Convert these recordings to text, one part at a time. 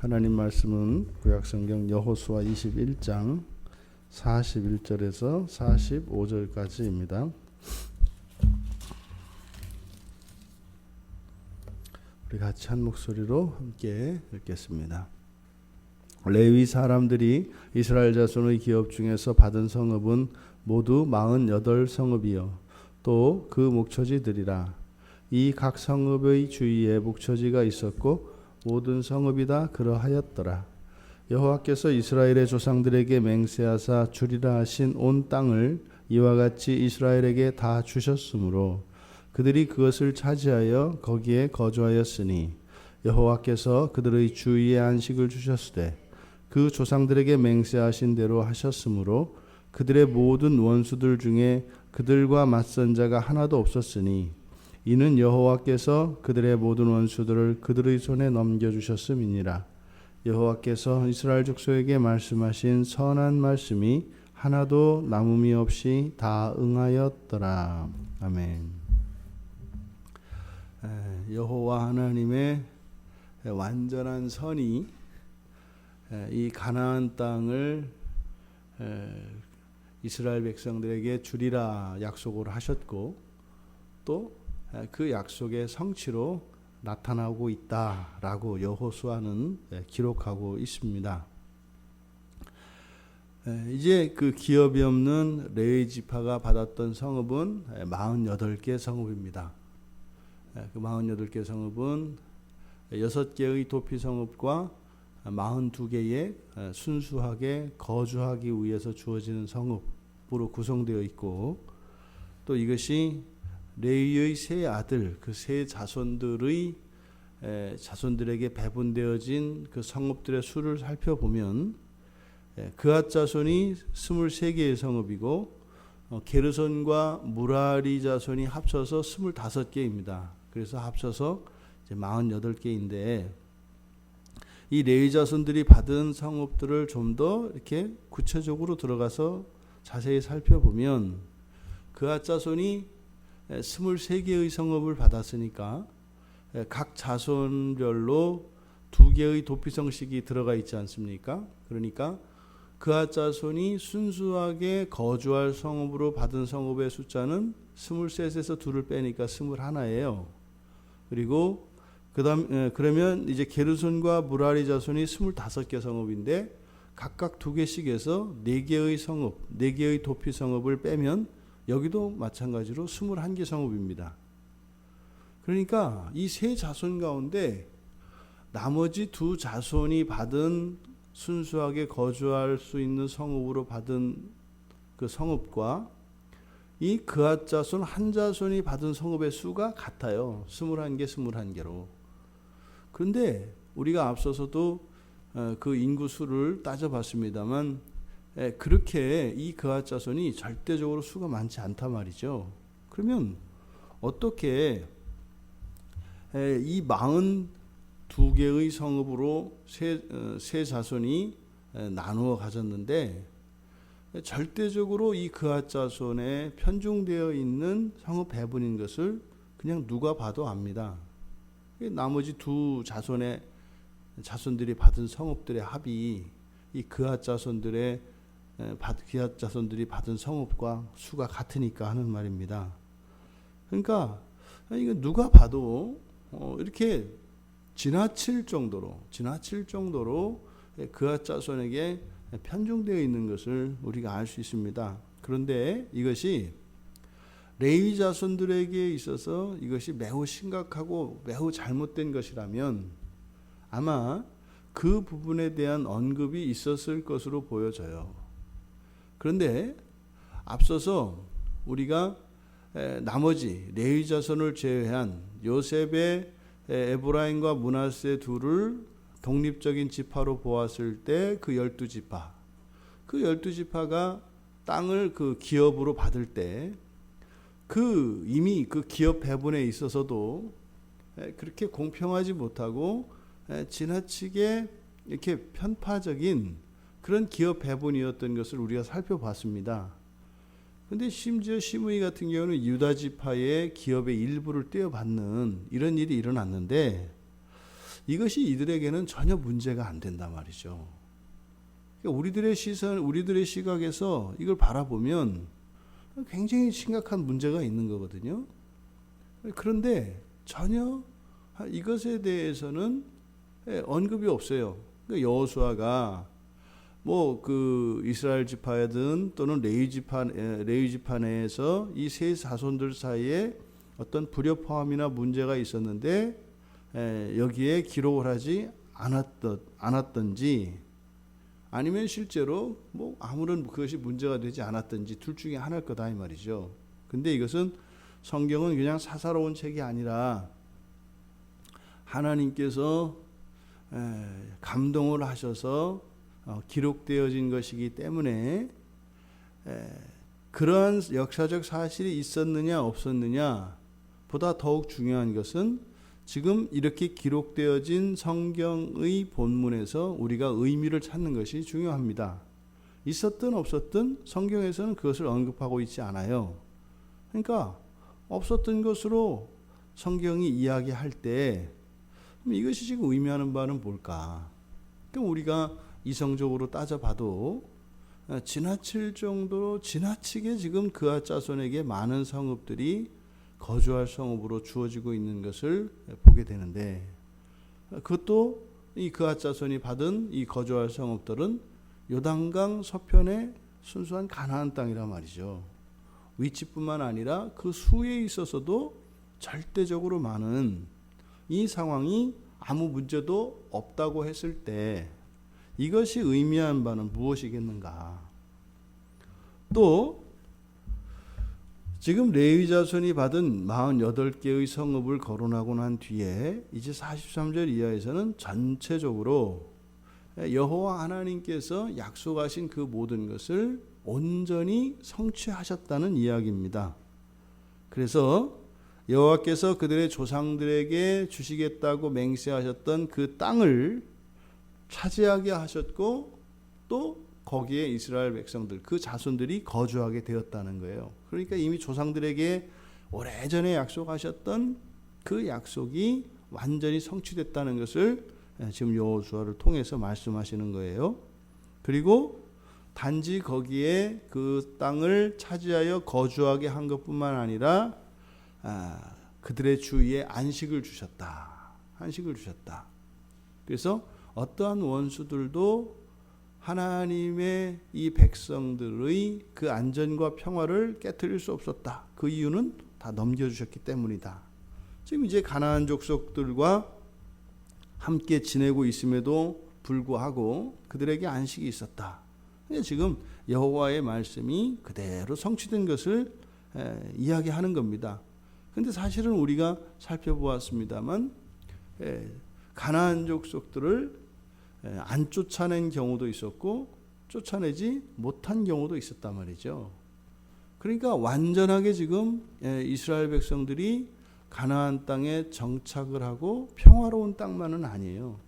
하나님 말씀은 구약성경 여호수아 21장 41절에서 45절까지입니다. 우리 같이 한 목소리로 함께 읽겠습니다. 레위 사람들이 이스라엘 자손의 기업 중에서 받은 성읍은 모두 48성읍이요 또 그 목초지들이라. 이 각 성읍의 주위에 목초지가 있었고 모든 성읍이 다 그러하였더라. 여호와께서 이스라엘의 조상들에게 맹세하사 주리라 하신 온 땅을 이와 같이 이스라엘에게 다 주셨으므로 그들이 그것을 차지하여 거기에 거주하였으니 여호와께서 그들의 주위에 안식을 주셨으되 그 조상들에게 맹세하신 대로 하셨으므로 그들의 모든 원수들 중에 그들과 맞선 자가 하나도 없었으니 이는 여호와께서 그들의 모든 원수들을 그들의 손에 넘겨주셨음이니라. 여호와께서 이스라엘 족속에게 말씀하신 선한 말씀이 하나도 남음이 없이 다 응하였더라. 아멘. 여호와 하나님의 완전한 선이 이 가나안 땅을 이스라엘 백성들에게 주리라 약속을 하셨고 또 그 약속의 성취로 나타나고 있다라고 여호수아는 기록하고 있습니다. 이제 그 기업이 없는 레위 지파가 받았던 성읍은 48개 성읍입니다. 그 48개 성읍은 6개의 도피 성읍과 42개의 순수하게 거주하기 위해서 주어지는 성읍으로 구성되어 있고 또 이것이 레위의 세 아들 그 세 자손들에게 배분되어진 그 성읍들의 수를 살펴보면 그앗 자손이 23개의 성읍이고 게르손과 무라리 자손이 합쳐서 25개입니다. 그래서 합쳐서 이제 48개인데 이 레위 자손들이 받은 성읍들을 좀 더 이렇게 구체적으로 들어가서 자세히 살펴보면 그앗 자손이 23개의 성읍을 받았으니까 각 자손별로 2개의 도피성식이 들어가 있지 않습니까? 그러니까 그앗 자손이 순수하게 거주할 성읍으로 받은 성읍의 숫자는 23에서 2를 빼니까 21예요. 그리고 그러면 이제 게르손과 무라리 자손이 25개 성읍인데 각각 2개씩 해서 4개의 성읍, 4개의 도피 성읍을 빼면 여기도 마찬가지로 21개 성읍입니다. 그러니까 이 세 자손 가운데 나머지 2 자손이 받은 순수하게 거주할 수 있는 성읍으로 받은 그 성읍과 이 그앗 자손 한 자손이 받은 성읍의 수가 같아요. 21개, 21개로. 그런데 우리가 앞서서도 그 인구 수를 따져봤습니다만 그렇게 이 그앗 자손이 절대적으로 수가 많지 않단 말이죠. 그러면 어떻게 이 42개의 성읍으로 세 자손이 나누어 가졌는데 절대적으로 이 그앗 자손에 편중되어 있는 성읍 배분인 것을 그냥 누가 봐도 압니다. 나머지 2 자손들이 받은 성읍들의 합이 이 그앗 자손들이 받은 성읍과 수가 같으니까 하는 말입니다. 그러니까 이거 누가 봐도 이렇게 지나칠 정도로 그앗 자손에게 편중되어 있는 것을 우리가 알 수 있습니다. 그런데 이것이 레위 자손들에게 있어서 이것이 매우 심각하고 매우 잘못된 것이라면 아마 그 부분에 대한 언급이 있었을 것으로 보여져요. 그런데 앞서서 우리가 나머지 레위 자손을 제외한 요셉의 에브라임과 므낫세 둘을 독립적인 지파로 보았을 때 그 12지파, 그 12지파가 땅을 그 기업으로 받을 때 이미 그 기업 배분에 있어서도 그렇게 공평하지 못하고 지나치게 이렇게 편파적인 그런 기업 배분이었던 것을 우리가 살펴봤습니다. 그런데 심지어 시므이 같은 경우는 유다 지파의 기업의 일부를 떼어받는 이런 일이 일어났는데 이것이 이들에게는 전혀 문제가 안 된단 말이죠. 그러니까 우리들의 시선, 우리들의 시각에서 이걸 바라보면 굉장히 심각한 문제가 있는 거거든요. 그런데 전혀 이것에 대해서는 언급이 없어요. 그러니까 여호수아가 뭐 그 이스라엘 지파든 또는 레위 지파 내에서 이 세 자손들 사이에 어떤 불협화음이나 문제가 있었는데 여기에 기록을 하지 않았던지, 아니면 실제로 뭐 아무런 그것이 문제가 되지 않았던지 둘 중에 하나일 거다 이 말이죠. 근데 이것은 성경은 그냥 사사로운 책이 아니라 하나님께서 감동을 하셔서 기록되어진 것이기 때문에 그러한 역사적 사실이 있었느냐 없었느냐 보다 더욱 중요한 것은 지금 이렇게 기록되어진 성경의 본문에서 우리가 의미를 찾는 것이 중요합니다. 있었든 없었든 성경에서는 그것을 언급하고 있지 않아요. 그러니까 없었던 것으로 성경이 이야기할 때 이것이 지금 의미하는 바는 뭘까? 그럼 우리가 이성적으로 따져봐도 지나칠 정도로 지나치게 지금 그앗 자손에게 많은 성읍들이 거주할 성읍으로 주어지고 있는 것을 보게 되는데, 그것도 이 그앗 자손이 받은 이 거주할 성읍들은 요단강 서편의 순수한 가나안 땅이란 말이죠. 위치뿐만 아니라 그 수에 있어서도 절대적으로 많은 이 상황이 아무 문제도 없다고 했을 때 이것이 의미하는 바는 무엇이겠는가? 또 지금 레위 자손이 받은 48개의 성읍을 거론하고 난 뒤에 이제 43절 이하에서는 전체적으로 여호와 하나님께서 약속하신 그 모든 것을 온전히 성취하셨다는 이야기입니다. 그래서 여호와께서 그들의 조상들에게 주시겠다고 맹세하셨던 그 땅을 차지하게 하셨고, 또 거기에 이스라엘 백성들, 그 자손들이 거주하게 되었다는 거예요. 그러니까 이미 조상들에게 오래전에 약속하셨던 그 약속이 완전히 성취됐다는 것을 지금 여호수아를 통해서 말씀하시는 거예요. 그리고 단지 거기에 그 땅을 차지하여 거주하게 한 것뿐만 아니라 그들의 주위에 안식을 주셨다. 안식을 주셨다. 그래서 어떠한 원수들도 하나님의 이 백성들의 그 안전과 평화를 깨트릴 수 없었다. 그 이유는 다 넘겨주셨기 때문이다. 지금 이제 가나안 족속들과 함께 지내고 있음에도 불구하고 그들에게 안식이 있었다. 지금 여호와의 말씀이 그대로 성취된 것을 이야기하는 겁니다. 근데 사실은 우리가 살펴보았습니다만 가나안 족속들을 안 쫓아낸 경우도 있었고 쫓아내지 못한 경우도 있었단 말이죠. 그러니까 완전하게 지금 이스라엘 백성들이 가나안 땅에 정착을 하고 평화로운 땅만은 아니에요.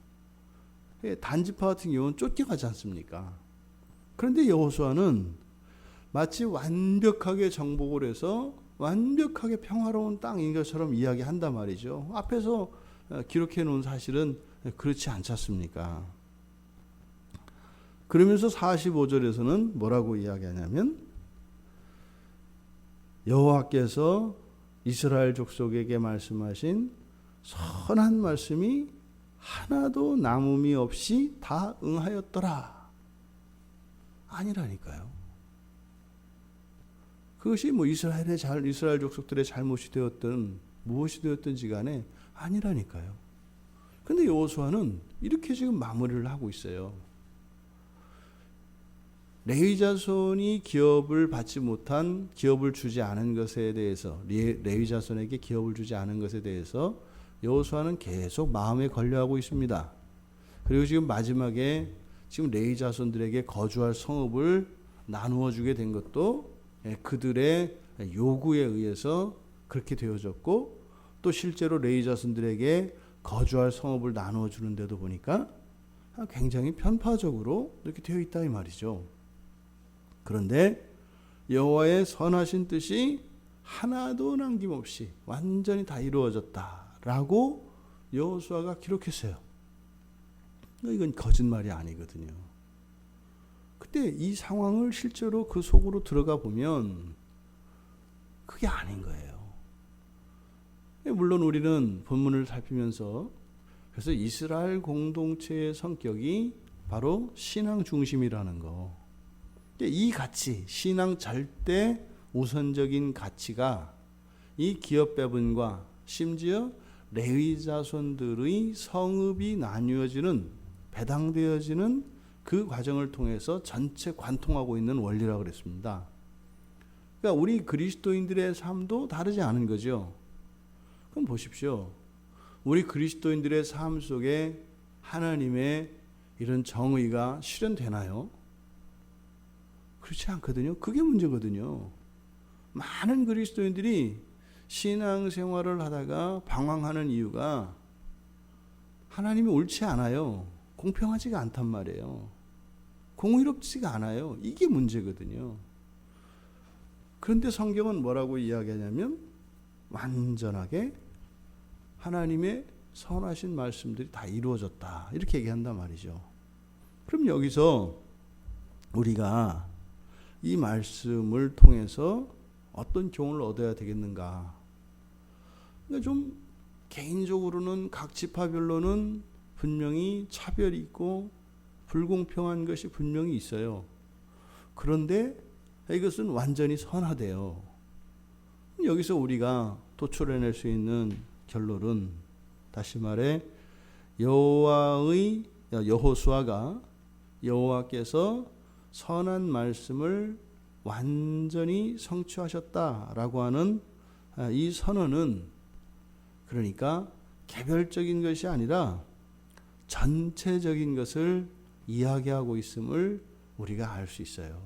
단지파 같은 경우는 쫓겨가지 않습니까? 그런데 여호수아는 마치 완벽하게 정복을 해서 완벽하게 평화로운 땅인 것처럼 이야기한단 말이죠. 앞에서 기록해 놓은 사실은 그렇지 않지 않습니까? 그러면서 45절에서는 뭐라고 이야기하냐면, 여호와께서 이스라엘 족속에게 말씀하신 선한 말씀이 하나도 남음이 없이 다 응하였더라. 아니라니까요. 그것이 뭐 이스라엘 족속들의 잘못이 되었든 무엇이 되었든지 간에 아니라니까요. 근데 여호수아는 이렇게 지금 마무리를 하고 있어요. 레위 자손이 기업을 받지 못한, 기업을 주지 않은 것에 대해서, 레위 자손에게 기업을 주지 않은 것에 대해서 여호수아는 계속 마음에 걸려하고 있습니다. 그리고 지금 마지막에 지금 레위 자손들에게 거주할 성읍을 나누어 주게 된 것도 그들의 요구에 의해서 그렇게 되어졌고, 또 실제로 레위 자손들에게 거주할 성읍을 나누어 주는데도 보니까 굉장히 편파적으로 이렇게 되어 있다 이 말이죠. 그런데 여호와의 선하신 뜻이 하나도 남김없이 완전히 다 이루어졌다라고 여호수아가 기록했어요. 이건 거짓말이 아니거든요. 근데 이 상황을 실제로 그 속으로 들어가 보면 그게 아닌 거예요. 물론 우리는 본문을 살피면서 그래서 이스라엘 공동체의 성격이 바로 신앙 중심이라는 거. 이 가치, 신앙 절대 우선적인 가치가 이 기업 배분과 심지어 레위 자손들의 성읍이 나뉘어지는, 배당되어지는 그 과정을 통해서 전체 관통하고 있는 원리라고 그랬습니다. 그러니까 우리 그리스도인들의 삶도 다르지 않은 거죠. 그럼 보십시오. 우리 그리스도인들의 삶 속에 하나님의 이런 정의가 실현되나요? 그렇지 않거든요. 그게 문제거든요. 많은 그리스도인들이 신앙생활을 하다가 방황하는 이유가 하나님이 옳지 않아요. 공평하지가 않단 말이에요. 공의롭지가 않아요. 이게 문제거든요. 그런데 성경은 뭐라고 이야기하냐면 완전하게 하나님의 선하신 말씀들이 다 이루어졌다, 이렇게 얘기한단 말이죠. 그럼 여기서 우리가 이 말씀을 통해서 어떤 교훈을 얻어야 되겠는가? 그러니까 좀 개인적으로는 각 지파별로는 분명히 차별이 있고 불공평한 것이 분명히 있어요. 그런데 이것은 완전히 선하대요. 여기서 우리가 도출해낼 수 있는 결론은, 다시 말해 여호수아가 여호와께서 선한 말씀을 완전히 성취하셨다라고 하는 이 선언은, 그러니까 개별적인 것이 아니라 전체적인 것을 이야기하고 있음을 우리가 알 수 있어요.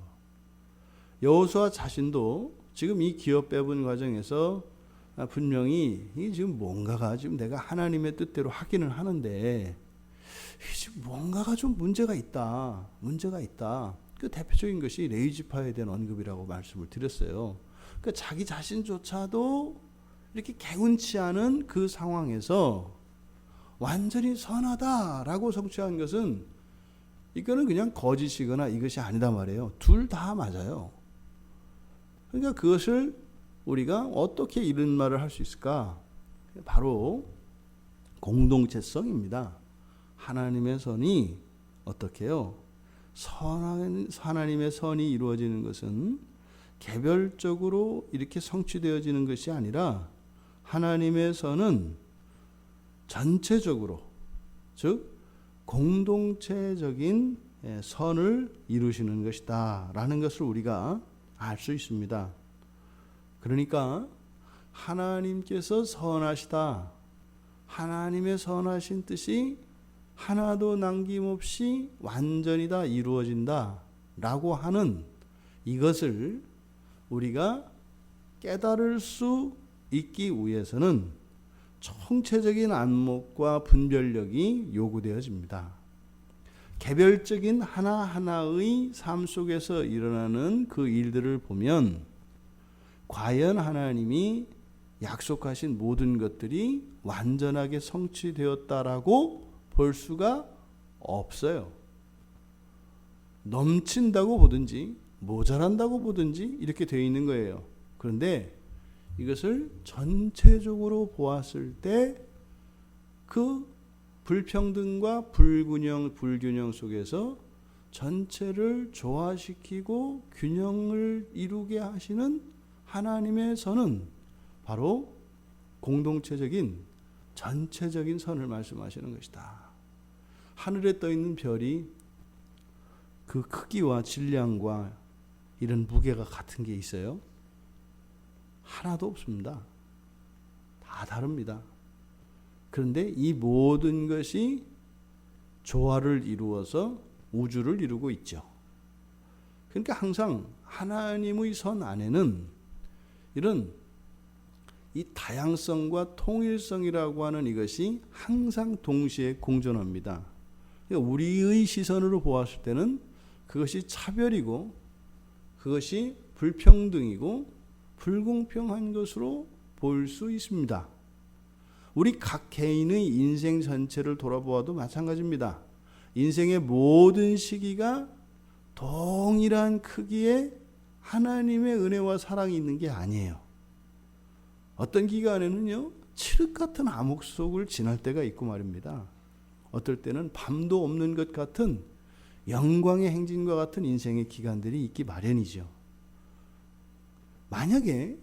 여호수아 자신도 지금 이 기업 배분 과정에서 분명히 지금 뭔가가, 지금 내가 하나님의 뜻대로 하기는 하는데 지금 뭔가가 좀 문제가 있다. 그 대표적인 것이 레위 지파에 대한 언급이라고 말씀을 드렸어요. 그러니까 자기 자신조차도 이렇게 개운치 않은 그 상황에서 완전히 선하다라고 성취한 것은, 이거는 그냥 거짓이거나 이것이 아니다 말이에요. 둘 다 맞아요. 그러니까 그것을 우리가 어떻게 이런 말을 할 수 있을까? 바로 공동체성입니다. 하나님의 선이 어떻게 해요? 하나님의 선이 이루어지는 것은 개별적으로 이렇게 성취되어지는 것이 아니라 하나님의 선은 전체적으로, 즉 공동체적인 선을 이루시는 것이다 라는 것을 우리가 알 수 있습니다. 그러니까 하나님께서 선하시다, 하나님의 선하신 뜻이 하나도 남김없이 완전히 다 이루어진다 라고 하는 이것을 우리가 깨달을 수 있기 위해서는 총체적인 안목과 분별력이 요구되어집니다. 개별적인 하나하나의 삶 속에서 일어나는 그 일들을 보면 과연 하나님이 약속하신 모든 것들이 완전하게 성취되었다라고 볼 수가 없어요. 넘친다고 보든지 모자란다고 보든지 이렇게 되어 있는 거예요. 그런데 이것을 전체적으로 보았을 때 그 불평등과 불균형 속에서 전체를 조화시키고 균형을 이루게 하시는 하나님의 선은 바로 공동체적인 전체적인 선을 말씀하시는 것이다. 하늘에 떠 있는 별이 그 크기와 질량과 이런 무게가 같은 게 있어요? 하나도 없습니다. 다 다릅니다. 그런데 이 모든 것이 조화를 이루어서 우주를 이루고 있죠. 그러니까 항상 하나님의 선 안에는 이런 이 다양성과 통일성이라고 하는 이것이 항상 동시에 공존합니다. 그러니까 우리의 시선으로 보았을 때는 그것이 차별이고 그것이 불평등이고 불공평한 것으로 볼 수 있습니다. 우리 각 개인의 인생 전체를 돌아보아도 마찬가지입니다. 인생의 모든 시기가 동일한 크기의 하나님의 은혜와 사랑이 있는 게 아니에요. 어떤 기간에는요, 칠흑 같은 암흑 속을 지날 때가 있고 말입니다. 어떨 때는 밤도 없는 것 같은 영광의 행진과 같은 인생의 기간들이 있기 마련이죠. 만약에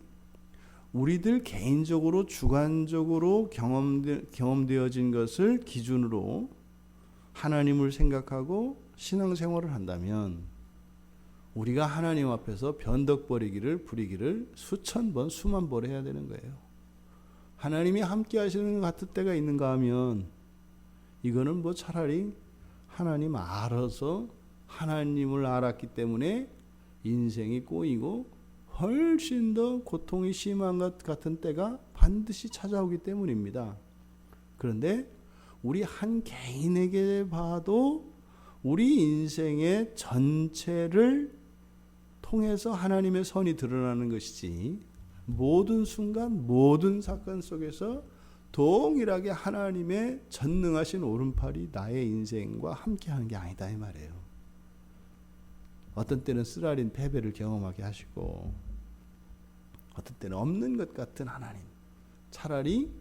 우리들 개인적으로 주관적으로 경험되어진 것을 기준으로 하나님을 생각하고 신앙생활을 한다면 우리가 하나님 앞에서 변덕거리기를 부리기를 수천 번 수만 번 해야 되는 거예요. 하나님이 함께 하시는 것 같을 때가 있는가 하면 이거는 뭐 차라리 하나님 알아서 하나님을 알았기 때문에 인생이 꼬이고 훨씬 더 고통이 심한 것 같은 때가 반드시 찾아오기 때문입니다. 그런데 우리 한 개인에게 봐도 우리 인생의 전체를 통해서 하나님의 선이 드러나는 것이지, 모든 순간 모든 사건 속에서 동일하게 하나님의 전능하신 오른팔이 나의 인생과 함께하는 게 아니다 이 말이에요. 어떤 때는 쓰라린 패배를 경험하게 하시고, 어떤 때는 없는 것 같은 하나님, 차라리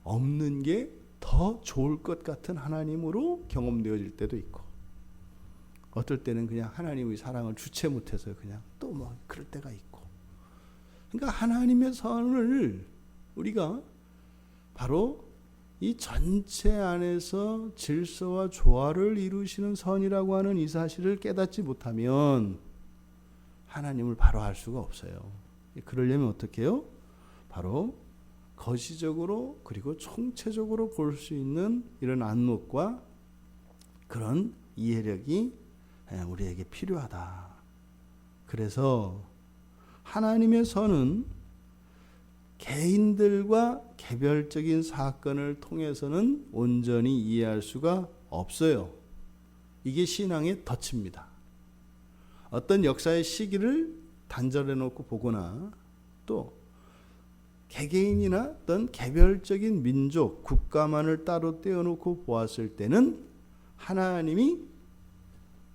없는 게 더 좋을 것 같은 하나님으로 경험되어질 때도 있고, 어떨 때는 그냥 하나님의 사랑을 주체 못해서 그냥 또 뭐 그럴 때가 있고. 그러니까 하나님의 선을 우리가 바로 이 전체 안에서 질서와 조화를 이루시는 선이라고 하는 이 사실을 깨닫지 못하면 하나님을 바로 알 수가 없어요. 그러려면 어떻게 해요? 바로 거시적으로 그리고 총체적으로 볼 수 있는 이런 안목과 그런 이해력이 우리에게 필요하다. 그래서 하나님의 선은 개인들과 개별적인 사건을 통해서는 온전히 이해할 수가 없어요. 이게 신앙의 덫입니다. 어떤 역사의 시기를 단절해 놓고 보거나 또 개개인이나 어떤 개별적인 민족, 국가만을 따로 떼어놓고 보았을 때는 하나님이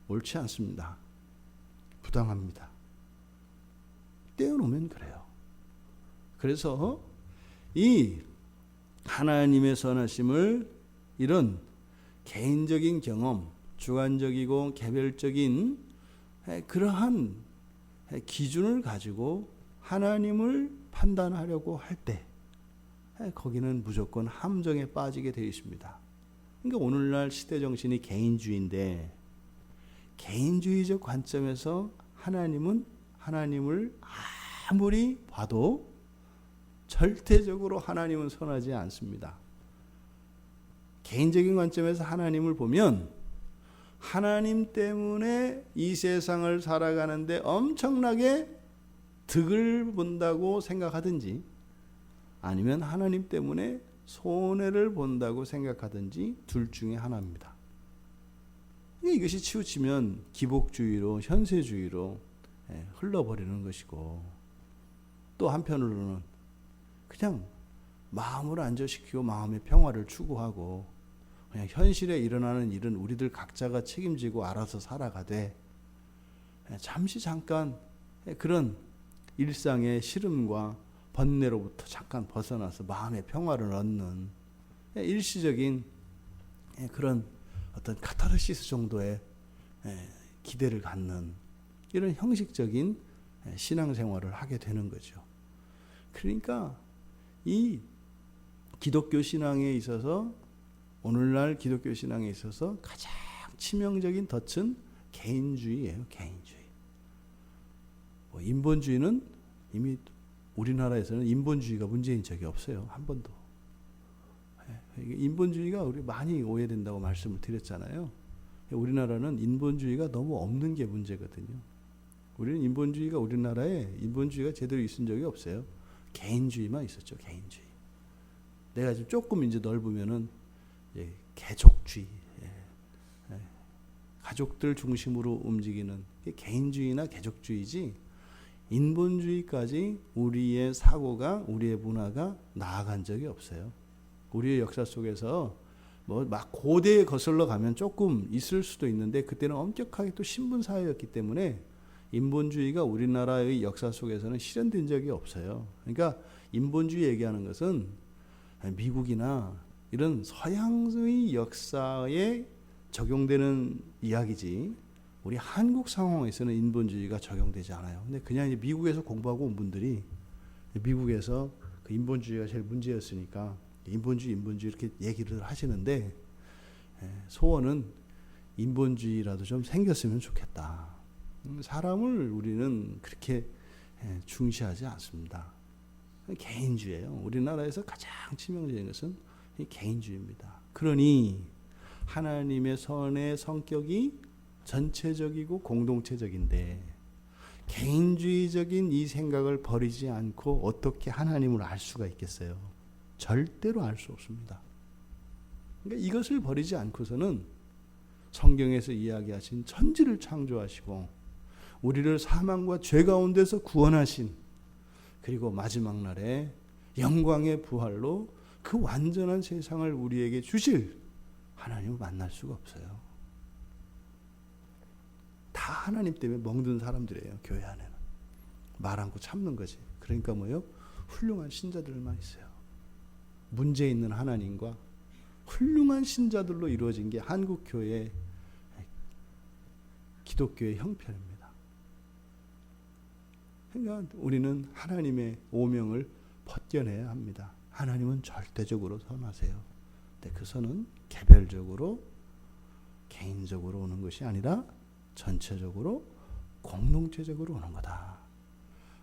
옳지 않습니다. 부당합니다. 떼어놓으면 그래요. 그래서 이 하나님의 선하심을 이런 개인적인 경험, 주관적이고 개별적인 그러한 기준을 가지고 하나님을 판단하려고 할 때 거기는 무조건 함정에 빠지게 되어 있습니다. 그러니까 오늘날 시대 정신이 개인주의인데, 개인주의적 관점에서 하나님을 아무리 봐도 절대적으로 하나님은 선하지 않습니다. 개인적인 관점에서 하나님을 보면 하나님 때문에 이 세상을 살아가는데 엄청나게 득을 본다고 생각하든지 아니면 하나님 때문에 손해를 본다고 생각하든지 둘 중에 하나입니다. 이것이 치우치면 기복주의로 현세주의로 흘러버리는 것이고, 또 한편으로는 그냥 마음을 안정시키고 마음의 평화를 추구하고 그냥 현실에 일어나는 일은 우리들 각자가 책임지고 알아서 살아가되 잠시 잠깐 그런 일상의 시름과 번뇌로부터 잠깐 벗어나서 마음의 평화를 얻는 일시적인 그런 어떤 카타르시스 정도의 기대를 갖는 이런 형식적인 신앙생활을 하게 되는 거죠. 그러니까 이 기독교 신앙에 있어서, 오늘날 기독교 신앙에 있어서 가장 치명적인 덫은 개인주의예요. 개인주의. 인본주의는 이미 우리나라에서는 인본주의가 문제인 적이 없어요. 한 번도. 인본주의가 우리 많이 오해된다고 말씀을 드렸잖아요. 우리나라는 인본주의가 너무 없는 게 문제거든요. 우리는 우리나라에 인본주의가 제대로 있은 적이 없어요. 개인주의만 있었죠. 개인주의. 내가 지금 조금 이제 넓으면은 개족주의, 가족들 중심으로 움직이는 개인주의나 개족주의지, 인본주의까지 우리의 사고가, 우리의 문화가 나아간 적이 없어요. 우리의 역사 속에서 뭐 막 고대에 거슬러 가면 조금 있을 수도 있는데 그때는 엄격하게 또 신분 사회였기 때문에 인본주의가 우리나라의 역사 속에서는 실현된 적이 없어요. 그러니까 인본주의 얘기하는 것은 미국이나 이런 서양의 역사에 적용되는 이야기지 우리 한국 상황에서는 인본주의가 적용되지 않아요. 근데 그냥 이제 미국에서 공부하고 온 분들이 미국에서 그 인본주의가 제일 문제였으니까 인본주의 이렇게 얘기를 하시는데 소원은 인본주의라도 좀 생겼으면 좋겠다. 사람을 우리는 그렇게 중시하지 않습니다. 개인주의예요. 우리나라에서 가장 치명적인 것은 이 개인주의입니다. 그러니 하나님의 선의 성격이 전체적이고 공동체적인데 개인주의적인 이 생각을 버리지 않고 어떻게 하나님을 알 수가 있겠어요? 절대로 알 수 없습니다. 그러니까 이것을 버리지 않고서는 성경에서 이야기하신 천지를 창조하시고 우리를 사망과 죄 가운데서 구원하신 그리고 마지막 날에 영광의 부활로 그 완전한 세상을 우리에게 주실 하나님을 만날 수가 없어요. 다 하나님 때문에 멍든 사람들이에요. 교회 안에는. 말 않고 참는 거지. 그러니까 뭐요? 훌륭한 신자들만 있어요. 문제 있는 하나님과 훌륭한 신자들로 이루어진 게 한국교회 기독교의 형편입니다. 그러니까 우리는 하나님의 오명을 벗겨내야 합니다. 하나님은 절대적으로 선하세요. 근데 그 선은 개별적으로 개인적으로 오는 것이 아니라 전체적으로 공동체적으로 오는 거다.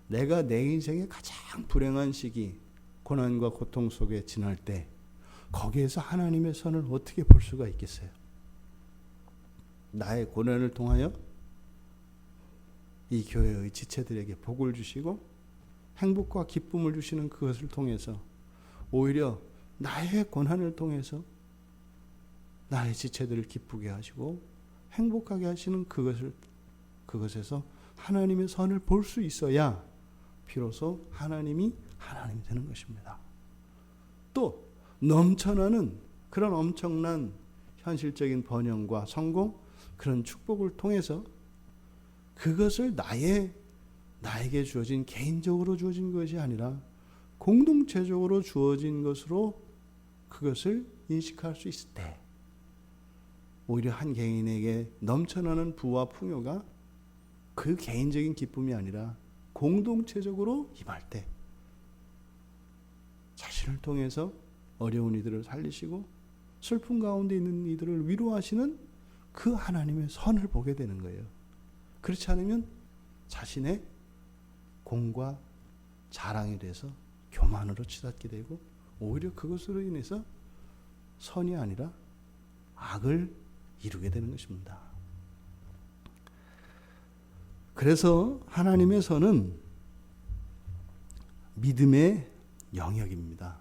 내가 내 인생의 가장 불행한 시기 고난과 고통 속에 지날 때 거기에서 하나님의 선을 어떻게 볼 수가 있겠어요? 나의 고난을 통하여 이 교회의 지체들에게 복을 주시고 행복과 기쁨을 주시는 그것을 통해서 오히려 나의 고난을 통해서 나의 지체들을 기쁘게 하시고 행복하게 하시는 그것에서 하나님의 선을 볼 수 있어야 비로소 하나님이 하나님이 되는 것입니다. 또 넘쳐나는 그런 엄청난 현실적인 번영과 성공 그런 축복을 통해서 그것을 나에게 주어진 개인적으로 주어진 것이 아니라 공동체적으로 주어진 것으로 그것을 인식할 수 있을 때 오히려 한 개인에게 넘쳐나는 부와 풍요가 그 개인적인 기쁨이 아니라 공동체적으로 임할 때 자신을 통해서 어려운 이들을 살리시고 슬픔 가운데 있는 이들을 위로하시는 그 하나님의 선을 보게 되는 거예요. 그렇지 않으면 자신의 공과 자랑에 대해서 교만으로 치닫게 되고 오히려 그것으로 인해서 선이 아니라 악을 이루게 되는 것입니다. 그래서 하나님의 선은 믿음의 영역입니다.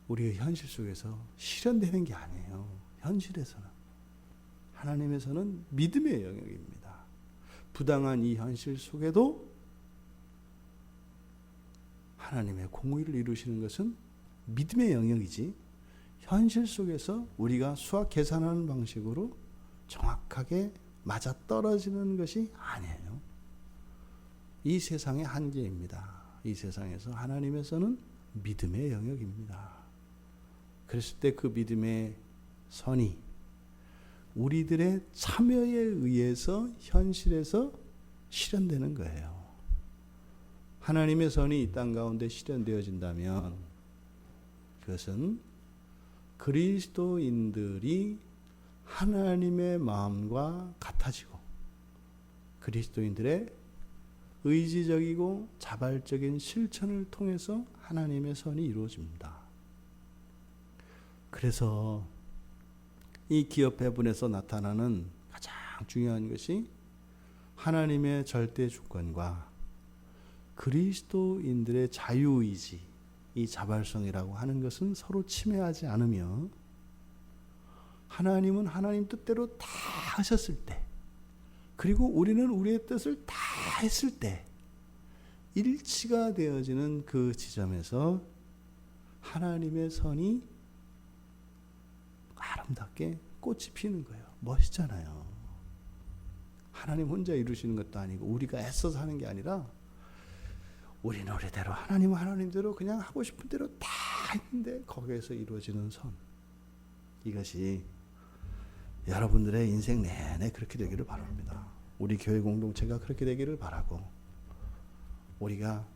우리의 현실 속에서 실현되는 게 아니에요. 현실에서는. 하나님의 선은 믿음의 영역입니다. 부당한 이 현실 속에도 하나님의 공의를 이루시는 것은 믿음의 영역이지 현실 속에서 우리가 수학 계산하는 방식으로 정확하게 맞아떨어지는 것이 아니에요. 이 세상의 한계입니다. 이 세상에서 하나님에서는 믿음의 영역입니다. 그랬을 때 그 믿음의 선이 우리들의 참여에 의해서 현실에서 실현되는 거예요. 하나님의 선이 이 땅 가운데 실현되어진다면 그것은 그리스도인들이 하나님의 마음과 같아지고 그리스도인들의 의지적이고 자발적인 실천을 통해서 하나님의 선이 이루어집니다. 그래서 이 기업 배분에서 나타나는 가장 중요한 것이 하나님의 절대 주권과 그리스도인들의 자유의지, 이 자발성이라고 하는 것은 서로 침해하지 않으며 하나님은 하나님 뜻대로 다 하셨을 때 그리고 우리는 우리의 뜻을 다 했을 때 일치가 되어지는 그 지점에서 하나님의 선이 아름답게 꽃이 피는 거예요. 멋있잖아요. 하나님 혼자 이루시는 것도 아니고 우리가 애써서 하는 게 아니라 우리는 우리대로 하나님은 하나님대로 그냥 하고 싶은 대로 다 했는데 거기에서 이루어지는 선. 이것이 여러분들의 인생 내내 그렇게 되기를 바랍니다. 우리 교회 공동체가 그렇게 되기를 바라고 우리가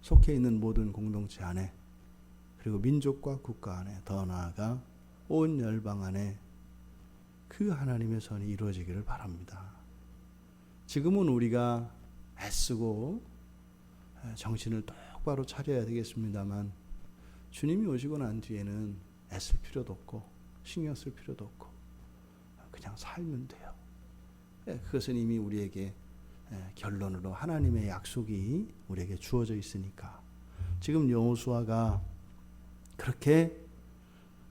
속해 있는 모든 공동체 안에 그리고 민족과 국가 안에 더 나아가 온 열방 안에 그 하나님의 선이 이루어지기를 바랍니다. 지금은 우리가 애쓰고 정신을 똑바로 차려야 되겠습니다만 주님이 오시고 난 뒤에는 애쓸 필요도 없고 신경 쓸 필요도 없고 그냥 살면 돼요. 그것은 이미 우리에게 결론으로 하나님의 약속이 우리에게 주어져 있으니까 지금 여호수아가 그렇게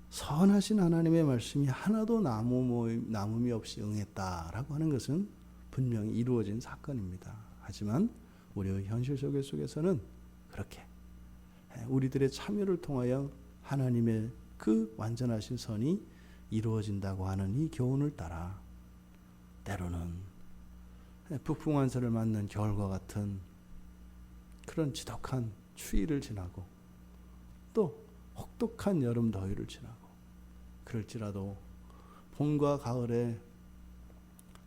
선하신 하나님의 말씀이 하나도 남음이 없이 응했다라고 하는 것은 분명히 이루어진 사건입니다. 하지만 우리의 현실 속에서는 그렇게 우리들의 참여를 통하여 하나님의 그 완전하신 선이 이루어진다고 하는 이 교훈을 따라 때로는 북풍한설을 맞는 겨울과 같은 그런 지독한 추위를 지나고 또 혹독한 여름 더위를 지나고 그럴지라도 봄과 가을에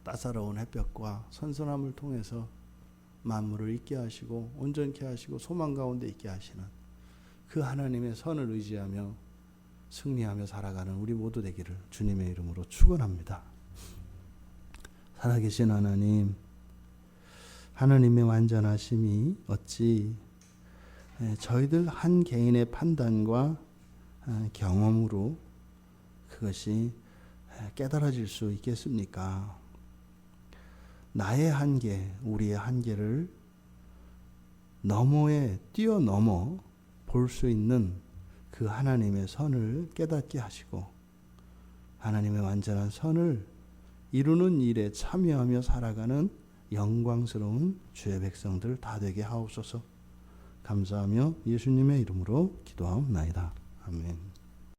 따사로운 햇볕과 선선함을 통해서 만물을 있게 하시고 온전케 하시고 소망 가운데 있게 하시는 그 하나님의 선을 의지하며 승리하며 살아가는 우리 모두 되기를 주님의 이름으로 축원합니다. 살아계신 하나님, 하나님의 완전하심이 어찌 저희들 한 개인의 판단과 경험으로 그것이 깨달아질 수 있겠습니까? 나의 한계, 우리의 한계를 뛰어넘어 볼 수 있는 그 하나님의 선을 깨닫게 하시고 하나님의 완전한 선을 이루는 일에 참여하며 살아가는 영광스러운 주의 백성들 다 되게 하옵소서. 감사하며 예수님의 이름으로 기도하옵나이다. 아멘.